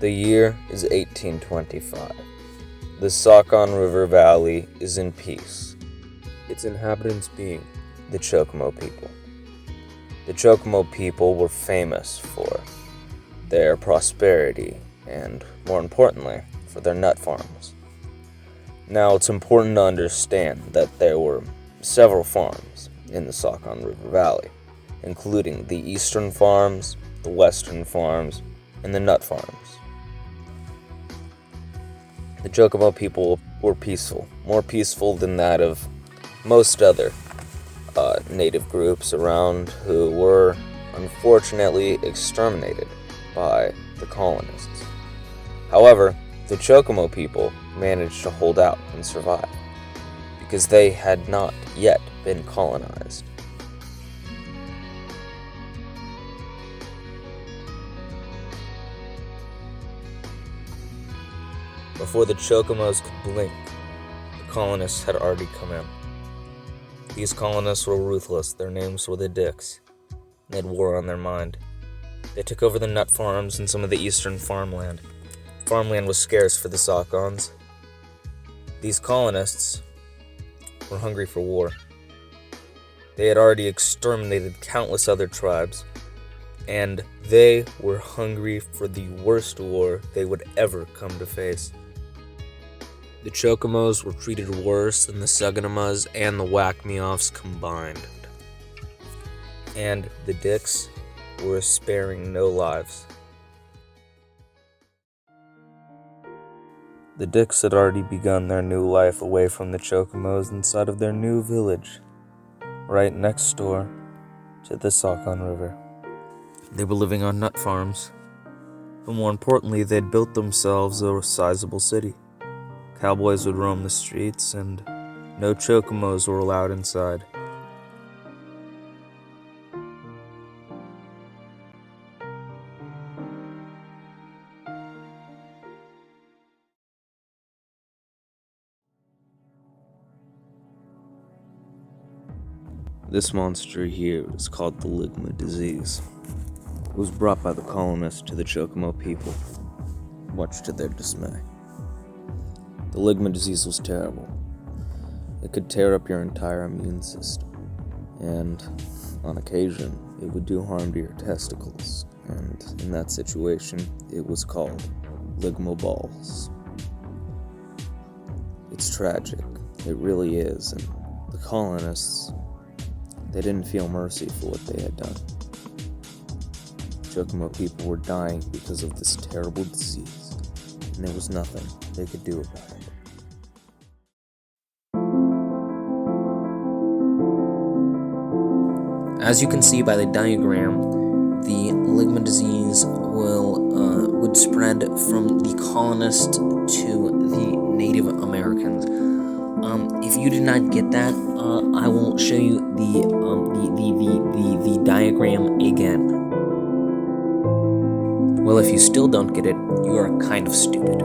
The year is 1825. The Cholcohmo River Valley is in peace, its inhabitants being the Cholcohmo people. The Cholcohmo people were famous for their prosperity and, more importantly, for their nut farms. Now, it's important to understand that there were several farms in the Cholcohmo River Valley, including the eastern farms, the western farms, and the nut farms. The Cholcohmo people were peaceful, more peaceful than that of most other native groups around who were unfortunately exterminated by the colonists. However, the Cholcohmo people managed to hold out and survive because they had not yet been colonized. Before the Cholcohmos could blink, the colonists had already come in. These colonists were ruthless. Their names were the Dicks. They had war on their mind. They took over the nut farms and some of the eastern farmland. Farmland was scarce for the Cholcohmos. These colonists were hungry for war. They had already exterminated countless other tribes, and they were hungry for the worst war they would ever come to face. The Cholcohmos were treated worse than the Suganamas and the Wakmeoffs combined. And the Dicks were sparing no lives. The Dicks had already begun their new life away from the Cholcohmos inside of their new village, right next door to the Cholcohmo River. They were living on nut farms, but more importantly, they'd built themselves a sizable city. Cowboys would roam the streets, and no Cholcohmos were allowed inside. This monster here is called the Ligma disease. It was brought by the colonists to the Cholcohmo people, much to their dismay. The Ligma disease was terrible. It could tear up your entire immune system, and on occasion, it would do harm to your testicles, and in that situation, it was called Ligma balls. It's tragic, it really is, and the colonists, they didn't feel mercy for what they had done. Cholcohmo people were dying because of this terrible disease, and there was nothing they could do about it. As you can see by the diagram, the Ligma disease would spread from the colonist to the Native Americans. If you did not get that, I will show you the diagram again. Well, if you still don't get it, you are kind of stupid.